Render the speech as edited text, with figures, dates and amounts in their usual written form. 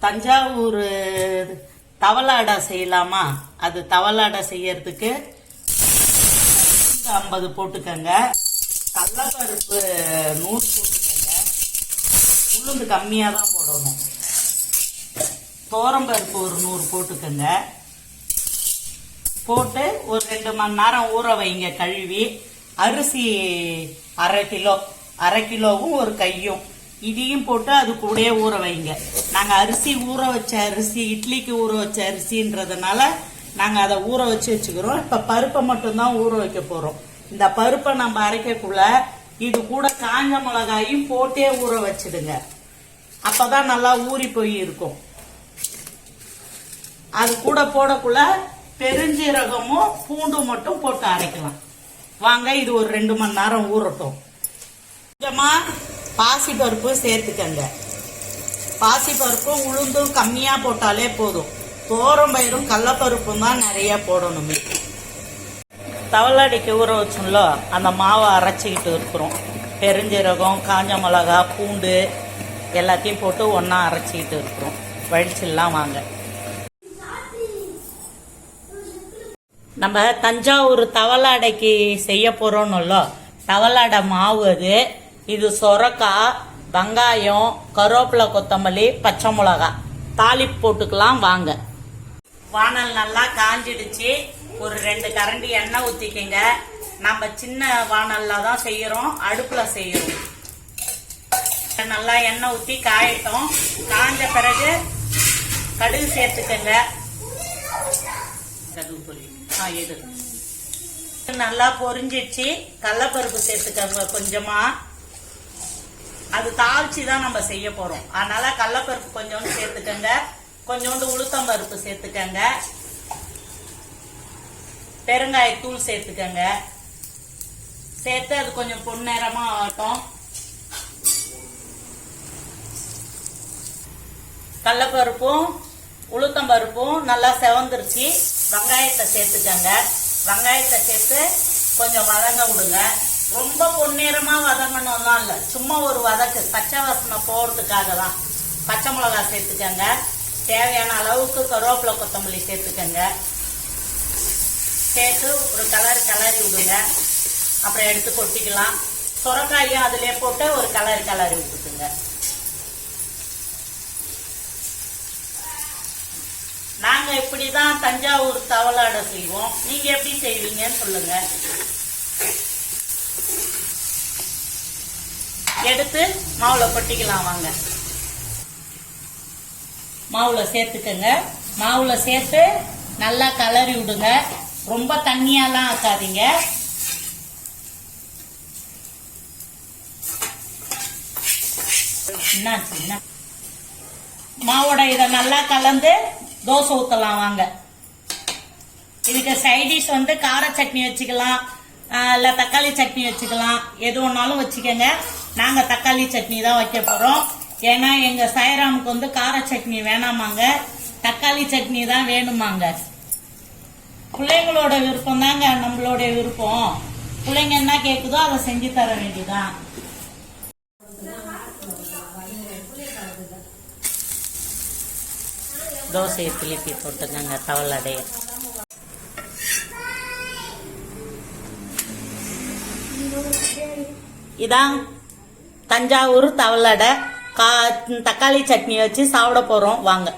தஞ்சாவூர் தவளாடை செய்யலாமா? அது தவளாடை செய்யறதுக்கு 50 போட்டுக்கங்க, கடலைப்பருப்பு 100 போட்டுக்கங்க, உளுந்து கம்மியாக தான் போடணும், துவரம்பருப்பு ஒரு 100 போட்டுக்கங்க. போட்டு ஒரு 2 மணி நேரம் ஊற வைங்க. கழுவி அரிசி அரை கிலோவும் ஒரு கையும் இதையும் போட்டு அது கூடயே ஊற வைங்க. நாங்க அரிசி ஊற வச்ச அரிசி, இட்லிக்கு ஊற வச்ச அரிசின்றதுனால நாங்க அதை ஊற வச்சுக்கிறோம். இப்ப பருப்பை மட்டும்தான் ஊற வைக்க போறோம். இந்த பருப்பை நம்ம அரைக்கக்குள்ள இது கூட காஞ்ச மிளகாயும் போட்டே ஊற வச்சிடுங்க. அப்பதான் நல்லா ஊறி போய் இருக்கும். அது கூட போடக்குள்ள பெருஞ்சீரகமும் பூண்டும் மட்டும் போட்டு அரைக்கலாம். வாங்க, இது ஒரு 2 மணி நேரம் ஊறட்டும். கொஞ்சமா பாசி பருப்பு சேர்த்துக்கங்க. பாசி பருப்பும் உளுந்தும் கம்மியா போட்டாலே போதும். துவரம்பயிரும் கடலைப்பருப்பும் தான் நிறைய போடணுமே. தவளாடிக்கு ஊற வச்சோம்ல, அந்த மாவை அரைச்சிக்கிட்டு இருக்கிறோம். பெருஞ்சீரகம், காஞ்ச மிளகா, பூண்டு எல்லாத்தையும் போட்டு ஒன்னா அரைச்சிக்கிட்டு இருக்கிறோம். வடிச்சிடலாம் வாங்க. நம்ம தஞ்சாவூர் தவளாடைக்கு செய்ய போறோம்ல, தவளாடை மாவு அது. இது சொரக்காய், வெங்காயம், கருவேப்பிலை, கொத்தமல்லி, பச்சை மிளகாய் தாளிப்பு போட்டுக்கலாம் வாங்க. வானல் நல்லா காஞ்சிடுச்சு. ஒரு 2 கரண்டி எண்ணெய் ஊத்திக்கங்க. நம்ம சின்ன வானல்ல தான் செய்யறோம், அடுப்புல செய்யறோம். நல்லா எண்ணெய் ஊத்தி காயட்டும். காஞ்ச பிறகு கடுகு சேர்த்துக்கங்க. கடுகு பொரி நல்லா பொரிஞ்சிடுச்சு. கடலைப்பருப்பு சேர்த்துக்கங்க கொஞ்சமா. அது தாளிச்சு தான் நம்ம செய்ய போறோம், அதனால கடலைப்பருப்பு கொஞ்சோண்டு சேர்த்துக்கங்க. கொஞ்சோண்டு உளுத்தம்பருப்பு சேர்த்துக்கங்க. பெருங்காயத்தூள் சேர்த்துக்கங்க. சேர்த்து அது கொஞ்சம் பொன்னிறமா ஆகட்டும். கடலைப்பருப்பும் உளுத்தம்பருப்பும் நல்லா செவந்துருச்சு. வெங்காயத்தை சேர்த்துக்கங்க. வெங்காயத்தை சேர்த்து கொஞ்சம் வதங்க விடுங்க. ரொம்ப பொன்னிறமா வதங்கணும்லாம் இல்ல, சும்மா ஒரு வதக்கு, பச்சை வாசனை போறதுக்காக தான். பச்சை மிளகாய் சேர்த்துக்கங்க. தேவையான அளவுக்கு கருவேப்பிலை, கொத்தமல்லி சேர்த்துக்கங்க. சேர்த்து ஒரு கிளறி விடுங்க. அப்புறம் எடுத்து கொட்டிக்கலாம். சுரக்காயும் அதிலே போட்டு ஒரு கிளறி விட்டுக்குங்க. நாங்க இப்படிதான் தஞ்சாவூர் தவளாடை செய்வோம். நீங்க எப்படி செய்வீங்கன்னு சொல்லுங்க. எடுத்து மாவுல கொட்டிக்கலாம் வாங்க. மாவுல சேர்த்துக்கங்க. மாவுல சேர்த்து நல்லா கிளறி விடுங்க. ரொம்ப தண்ணியாலாம் ஆக்காதீங்க. மாவோட இதை நல்லா கலந்து தோசை ஊத்தலாம் வாங்க. இதுக்கு சைடிஷ் கார சட்னி வச்சுக்கலாம், இல்ல தக்காளி சட்னி வச்சுக்கலாம். எது ஒன்னாலும் வச்சுக்கோங்க. நாங்க தக்காளி சட்னி தான் வைக்க போறோம். ஏன்னா எங்க சாய்ராமுக்கு கார சட்னி வேணாமாங்க, தக்காளி சட்னி தான் வேணுமாங்க. பிள்ளைங்களோட விருப்பம் தாங்க நம்மளோட விருப்பம். பிள்ளைங்க என்ன கேக்குதோ அதை செஞ்சு தர வேண்டியதான். தோசையை திருப்பி போட்டுக்கங்க தவளாடைய. இதான் தஞ்சாவூர் தவளாடை. தக்காளி சட்னி வச்சு சாப்பிட போறோம் வாங்க.